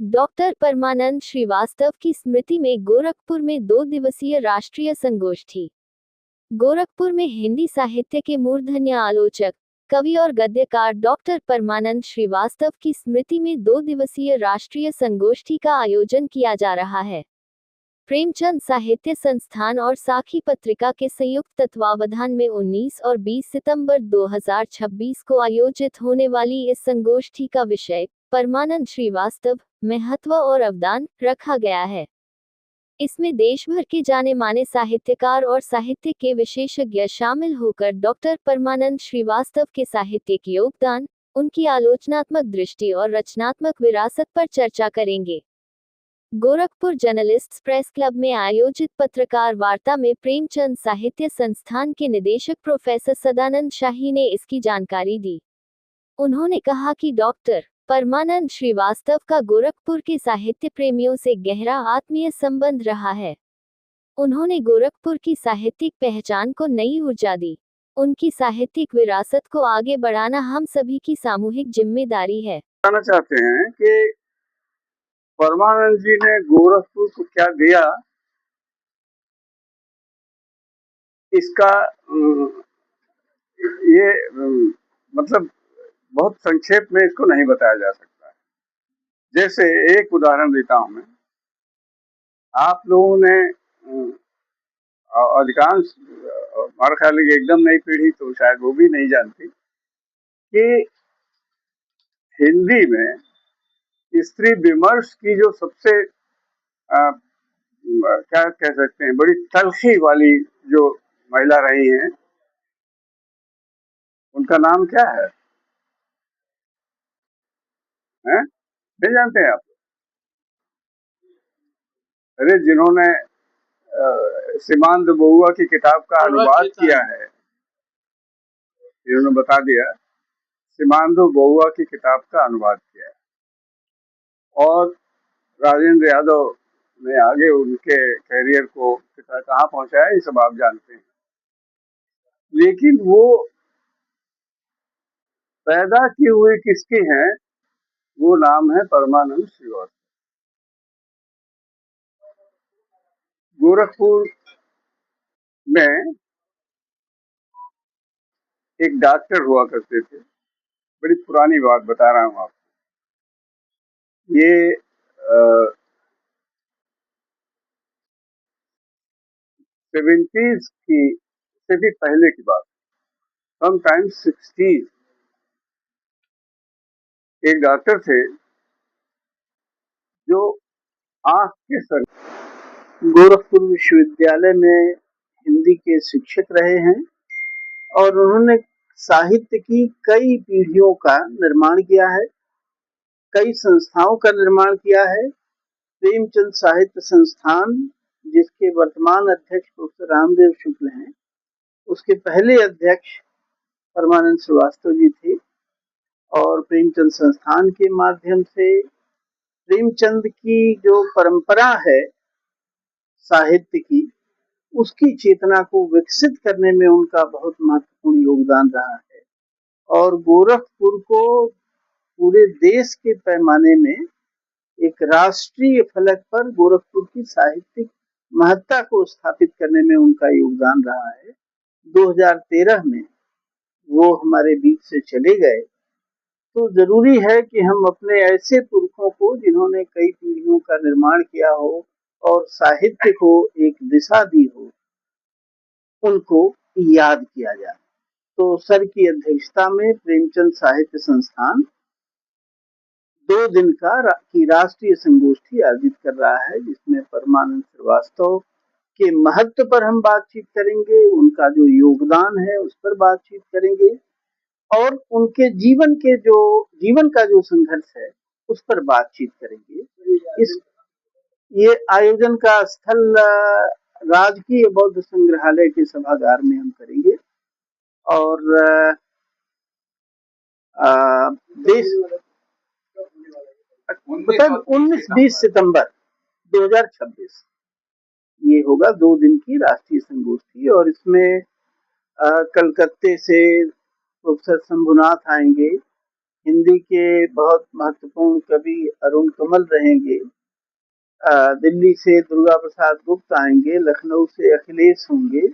Doctor परमानंद श्रीवास्तव की स्मृति में गोरखपुर में 2 दिवसीय राष्ट्रीय संगोष्ठी। गोरखपुर में हिंदी साहित्य के मूर्धन्य आलोचक, कवि और गद्यकार डॉक्टर परमानंद श्रीवास्तव की स्मृति में 2 दिवसीय राष्ट्रीय संगोष्ठी का आयोजन किया जा रहा है। प्रेमचंद साहित्य संस्थान और साखी पत्रिका के संयुक्त तत्वावधान में 19 और 20 सितंबर 2026 को आयोजित होने वाली इस संगोष्ठी का विषय परमानंद श्रीवास्तव, महत्व और अवदान रखा गया है। इसमें देश भर के जाने माने साहित्यकार और साहित्य के विशेषज्ञ शामिल होकर डॉक्टर परमानंद श्रीवास्तव के साहित्यिक योगदान, उनकी आलोचनात्मक दृष्टि और रचनात्मक विरासत पर चर्चा करेंगे। गोरखपुर जर्नलिस्ट्स प्रेस क्लब में आयोजित पत्रकार वार्ता में प्रेमचंद साहित्य संस्थान के निदेशक प्रोफेसर सदानंद शाही ने इसकी जानकारी दी। उन्होंने कहा कि डॉक्टर परमानंद श्रीवास्तव का गोरखपुर के साहित्य प्रेमियों से गहरा आत्मीय संबंध रहा है। उन्होंने गोरखपुर की साहित्यिक पहचान को नई ऊर्जा दी। उनकी साहित्यिक विरासत को आगे बढ़ाना हम सभी की सामूहिक जिम्मेदारी है। बताना चाहते हैं कि परमानंद जी ने गोरखपुर को क्या दिया, इसका ये मतलब बहुत संक्षेप में इसको नहीं बताया जा सकता है। जैसे एक उदाहरण देता हूं मैं, आप लोगों ने अधिकांश, हमारे ख्याल की एकदम नई पीढ़ी तो शायद वो भी नहीं जानती कि हिंदी में स्त्री विमर्श की जो सबसे क्या कह सकते हैं, बड़ी तलखी वाली जो महिला रही हैं, उनका नाम क्या है? नहीं जानते हैं आप? अरे जिन्होंने सीमांत बहुआ की किताब का अनुवाद किया है, इन्होंने बता दिया, सीमांत बहुआ की किताब का अनुवाद किया है और राजेंद्र यादव ने आगे उनके कैरियर को कहाँ पहुंचाया, ये सब आप जानते हैं। लेकिन वो पैदा की हुई किसकी हैं? वो नाम है परमानंद श्रीवास्तव। गोरखपुर में एक डॉक्टर हुआ करते थे, बड़ी पुरानी बात बता रहा हूँ आपको। ये 70s की से भी पहले की बात, समटाइम्स 60s। एक डॉक्टर थे जो आंख के सर गोरखपुर विश्वविद्यालय में हिंदी के शिक्षक रहे हैं और उन्होंने साहित्य की कई पीढ़ियों का निर्माण किया है, कई संस्थाओं का निर्माण किया है। प्रेमचंद साहित्य संस्थान, जिसके वर्तमान अध्यक्ष प्रोफेसर रामदेव शुक्ल हैं, उसके पहले अध्यक्ष परमानंद श्रीवास्तव जी थे और प्रेमचंद संस्थान के माध्यम से प्रेमचंद की जो परंपरा है साहित्य की, उसकी चेतना को विकसित करने में उनका बहुत महत्वपूर्ण योगदान रहा है और गोरखपुर को पूरे देश के पैमाने में एक राष्ट्रीय फलक पर गोरखपुर की साहित्यिक महत्ता को स्थापित करने में उनका योगदान रहा है। 2013 में वो हमारे बीच से चले गए, तो जरूरी है कि हम अपने ऐसे पुरखों को, जिन्होंने कई पीढ़ियों का निर्माण किया हो और साहित्य को एक दिशा दी हो, उनको याद किया जाए। तो सर की अध्यक्षता में प्रेमचंद साहित्य संस्थान 2 दिन की राष्ट्रीय संगोष्ठी आयोजित कर रहा है, जिसमें परमानंद श्रीवास्तव के महत्व पर हम बातचीत करेंगे, उनका जो योगदान है उस पर बातचीत करेंगे और उनके जीवन का जो संघर्ष है उस पर बातचीत करेंगे। ये आयोजन का स्थल राजकीय बौद्ध संग्रहालय के सभागार में हम करेंगे और देश 19-20 सितंबर 2026 ये होगा 2 दिन की राष्ट्रीय संगोष्ठी और इसमें कलकत्ते से प्रोफेसर शंभुनाथ आएंगे, हिंदी के बहुत महत्वपूर्ण कवि अरुण कमल रहेंगे। दिल्ली से दुर्गा प्रसाद गुप्त आएंगे, लखनऊ से अखिलेश होंगे।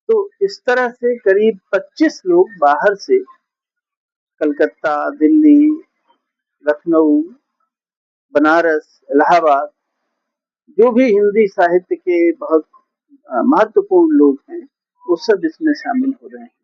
तो इस तरह से करीब 25 लोग बाहर से, कलकत्ता, दिल्ली, लखनऊ, बनारस, इलाहाबाद, जो भी हिंदी साहित्य के बहुत महत्वपूर्ण लोग हैं, वो सब इसमें शामिल हो रहे हैं।